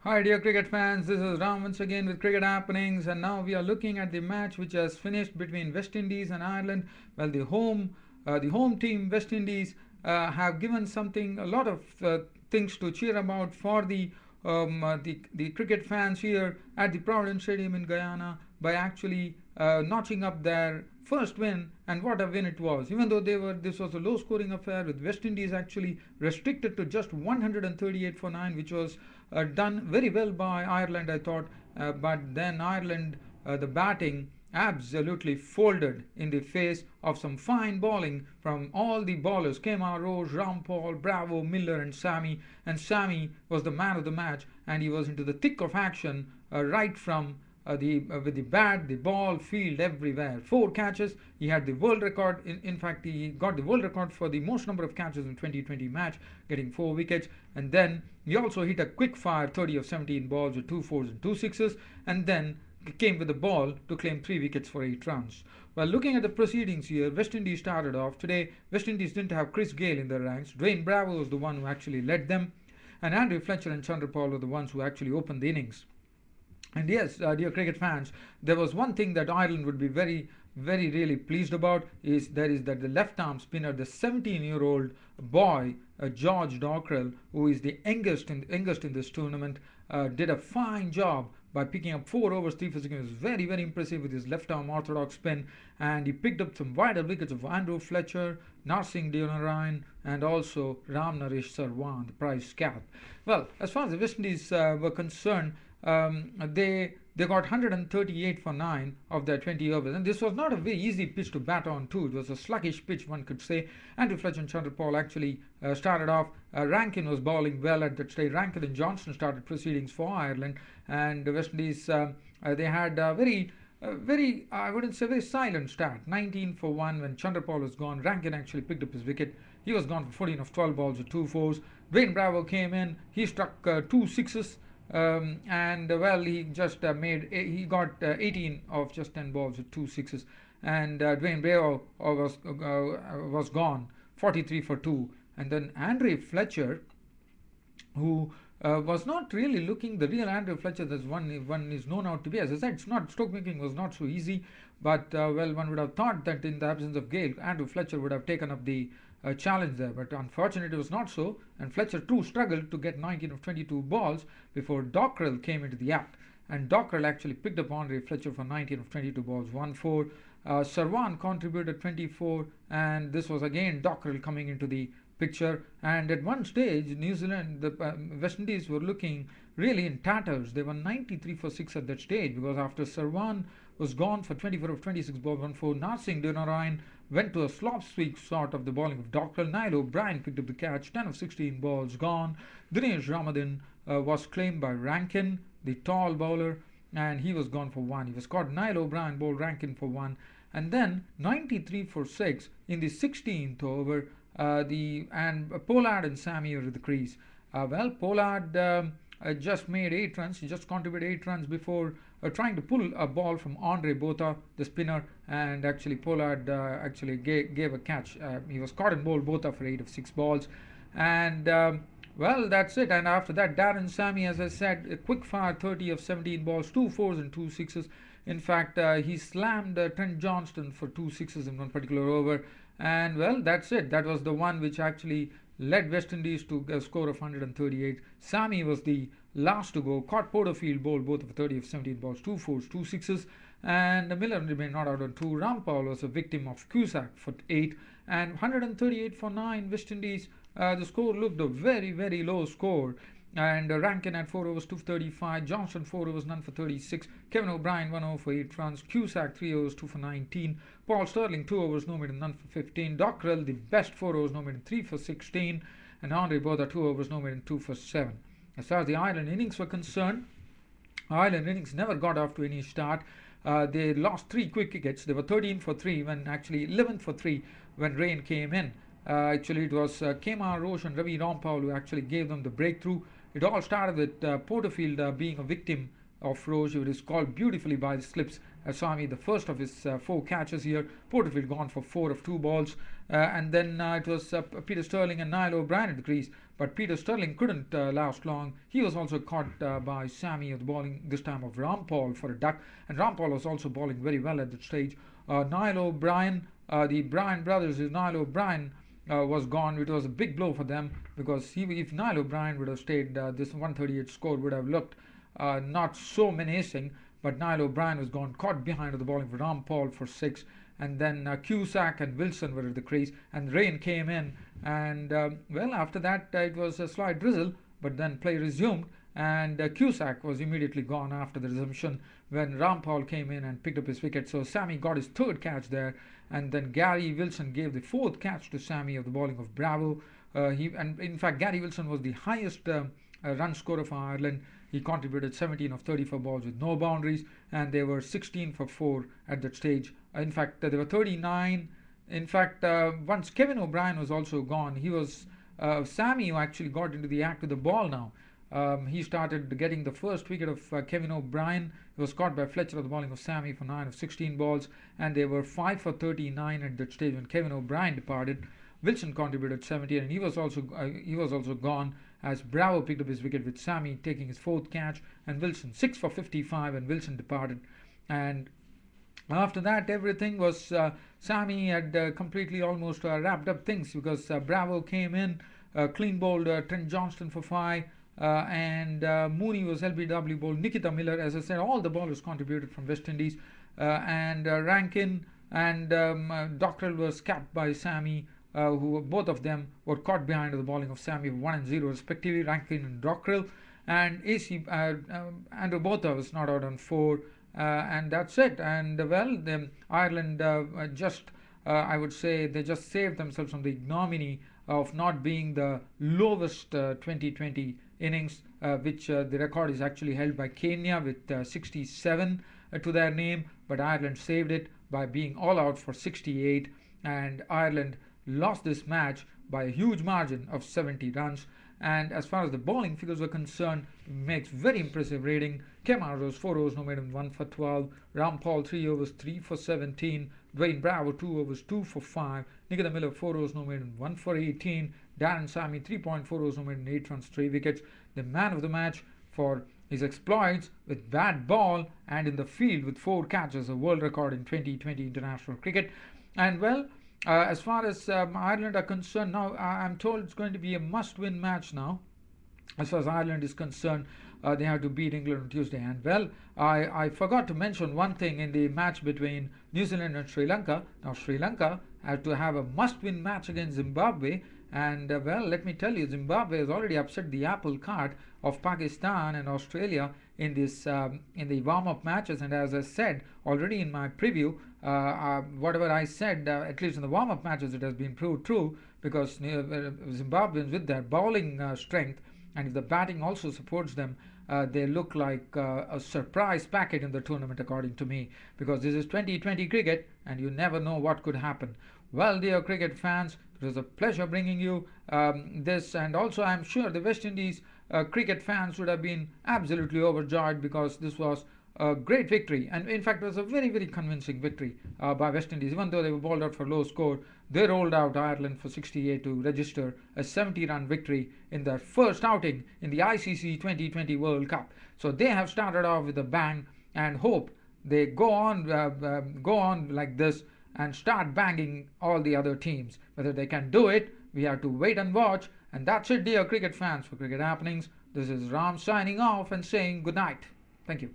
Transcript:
Hi, dear cricket fans. This is Ram once again with Cricket Happenings, and now we are looking at the match which has finished between West Indies and Ireland. Well, the home team West Indies have given something a lot of things to cheer about for the cricket fans here at the Providence Stadium in Guyana by actually notching up their first win, and what a win it was. Even though this was a low scoring affair with West Indies actually restricted to just 138 for 9, which was done very well by Ireland, I thought. But then Ireland, the batting absolutely folded in the face of some fine bowling from all the bowlers. Kemar Roach, Rampal, Bravo, Miller, and Sammy. And Sammy was the man of the match, and he was into the thick of action right from with the bat, the ball, field, everywhere. Four catches. He had the world record. In fact, he got the world record for the most number of catches in 2020 match, getting 4 wickets. And then he also hit a quick fire 30 of 17 balls with 2 4s and 2 6s. And then came with the ball to claim 3 wickets for 8 runs. Well, looking at the proceedings here, West Indies started off. Today, West Indies didn't have Chris Gale in their ranks. Dwayne Bravo was the one who actually led them. And Andrew Fletcher and Chandrapal were the ones who actually opened the innings. And yes, dear cricket fans, there was one thing that Ireland would be very really pleased about is that the left arm spinner, the 17-year-old boy, George Dockrell, who is the youngest in this tournament, did a fine job by picking up 4 overs, 3 for 6. He was very impressive with his left arm orthodox spin, and he picked up some vital wickets of Andrew Fletcher, Narsingh Deonarayan, and also Ram Naresh Sarwan, the prize cap. Well, as far as the West Indies were concerned, they got 138 for 9 of their 20 overs, and this was not a very easy pitch to bat on too. It was a sluggish pitch, one could say. Andrew Fletcher and Chandrapal actually started off. Rankin was bowling well at that stage. Rankin and Johnson started proceedings for Ireland, and the West Indies they had a very, I wouldn't say very silent start. 19 for 1 when Chandrapal was gone. Rankin actually picked up his wicket. He was gone for 14 of 12 balls with 2 4s. Dwayne Bravo came in. He struck 2 6s. And well, he got 18 of just 10 balls with 2 6s, and Dwayne Bravo was gone, 43 for 2. And then Andre Fletcher, who was not really looking the real Andrew Fletcher that one is known out to be. As I said, stroke making was not so easy, but well, one would have thought that in the absence of Gale, Andrew Fletcher would have taken up the challenge there, but unfortunately it was not so, and Fletcher too struggled to get 19 of 22 balls before Dockrell came into the act, and Dockrell actually picked up Andre Fletcher for 19 of 22 balls, 1 4. Sarwan contributed 24, and this was again Dockrell coming into the picture. And at one stage, New Zealand, the West Indies were looking really in tatters. They were 93 for 6 at that stage, because after Sarwan was gone for 24 of 26 balls, 1 4, Narsingh Deonarayan went to a slop sweep sort of the bowling of Dockrell. Niall O'Brien picked up the catch, 10 of 16 balls gone. Dinesh Ramadan was claimed by Rankin, the tall bowler, and he was gone for 1. He was caught. Niall O'Brien bowled Rankin for 1. And then 93 for 6 in the 16th over, Pollard and Sammy are at the crease. Well, Pollard just made 8 runs. He just contributed 8 runs before trying to pull a ball from Andre Botha, the spinner, and actually Pollard actually gave a catch. He was caught and bowled Botha for 8 of 6 balls, and well, that's it. And after that, Darren Sammy, as I said, a quick fire 30 of 17 balls, 2 4s and 2 6s. In fact, he slammed Trent Johnston for 2 6s in one particular over. And well, that's it. That was the one which actually led West Indies to a score of 138. Sammy was the last to go. Caught Porterfield bowled both of 30 of 17 balls, 2 4s, 2 6s. And Miller remained not out on 2. Rampal was a victim of Cusack for 8. And 138 for 9 West Indies. The score looked a very low score. And Rankin had 4 overs, 2 for 35. Johnson 4 overs, none for 36. Kevin O'Brien 1 over for 8 runs. Cusack 3 overs, 2 for 19. Paul Sterling 2 overs, no made and none for 15. Dockrell the best 4 overs, no made and 3 for 16. And Andre Botha 2 overs, no made and 2 for 7. As far as the Ireland innings were concerned, Ireland innings never got off to any start. They lost 3 quick wickets. They were 13 for 3 when actually 11 for 3 when rain came in. Actually, it was Kemar Roach and Ravi Rampal who actually gave them the breakthrough. It all started with Porterfield being a victim of Roach. It is called beautifully by the slips. Swami, the first of his 4 catches here. Porterfield gone for 4 of 2 balls. And then it was Peter Sterling and Niall O'Brien at the crease. but Peter Sterling couldn't last long. He was also caught by Sammy at the bowling this time of Rampal for a duck, and Rampal was also bowling very well at that stage. Niall O'Brien, the Bryan brothers, Niall O'Brien was gone. It was a big blow for them because if Niall O'Brien would have stayed, this 138 score would have looked not so menacing. But Niall O'Brien was gone, caught behind of the bowling for Rampal for 6. And then Cusack and Wilson were at the crease, and rain came in. And well, after that, it was a slight drizzle, but then play resumed. And Cusack was immediately gone after the resumption when Rampal came in and picked up his wicket. So Sammy got his third catch there, and then Gary Wilson gave the fourth catch to Sammy of the bowling of Bravo. And in fact, Gary Wilson was the highest run scorer for Ireland. He contributed 17 of 34 balls with no boundaries, and they were 16 for 4 at that stage. In fact, they were 39. In fact, once Kevin O'Brien was also gone, he was Sammy who actually got into the act with the ball now. He started getting the first wicket of Kevin O'Brien. He was caught by Fletcher of the bowling of Sammy for 9 of 16 balls, and they were 5 for 39 at that stage when Kevin O'Brien departed. Wilson contributed 17, and he was also gone as Bravo picked up his wicket with Sammy taking his fourth catch, and Wilson 6 for 55, and Wilson departed. And after that, everything was Sammy had completely almost wrapped up things because Bravo came in, clean bowled Trent Johnston for 5. And Mooney was LBW bowled. Nikita Miller, as I said, all the bowlers contributed from West Indies, and Rankin and Dockrell was capped by Sammy, who both of them were caught behind the bowling of Sammy for 1 and 0 respectively, Rankin and Dockrell. And AC Andrew Botha was not out on 4, and that's it. And well, Ireland I would say they just saved themselves from the ignominy of not being the lowest 2020 innings, which the record is actually held by Kenya with 67 to their name, but Ireland saved it by being all out for 68, and Ireland lost this match by a huge margin of 70 runs. And as far as the bowling figures were concerned, makes very impressive rating. Kemar Rose 4 overs, no maiden 1 for 12. Rampal 3 overs, 3 for 17. Dwayne Bravo 2 overs, 2 for 5. Nikita Miller 4 overs, no maiden 1 for 18. Darren Sammy 3.4 overs, no maiden 8 runs, 3 wickets. The man of the match for his exploits with bat ball and in the field with 4 catches, a world record in 2020 international cricket. And well, as far as Ireland are concerned, now I'm told it's going to be a must-win match now. As far as Ireland is concerned, they have to beat England on Tuesday. And well, I forgot to mention one thing in the match between New Zealand and Sri Lanka. Now Sri Lanka had to have a must-win match against Zimbabwe. And well, let me tell you, Zimbabwe has already upset the apple cart of Pakistan and Australia in this in the warm-up matches. And as I said already in my preview, whatever I said, at least in the warm-up matches, it has been proved true, because Zimbabweans with their bowling strength, and if the batting also supports them, they look like a surprise packet in the tournament, according to me, because this is 2020 cricket and you never know what could happen. Well, dear cricket fans, it was a pleasure bringing you this, and also I'm sure the West Indies cricket fans would have been absolutely overjoyed, because this was a great victory, and in fact it was a very, very convincing victory by West Indies. Even though they were bowled out for low score, they rolled out Ireland for 68 to register a 70-run victory in their first outing in the ICC 2020 World Cup. So they have started off with a bang, and hope they go on like this and start banging all the other teams. Whether they can do it, we have to wait and watch. And that's it, dear cricket fans. For Cricket Happenings, this is Ram signing off and saying good night. Thank you.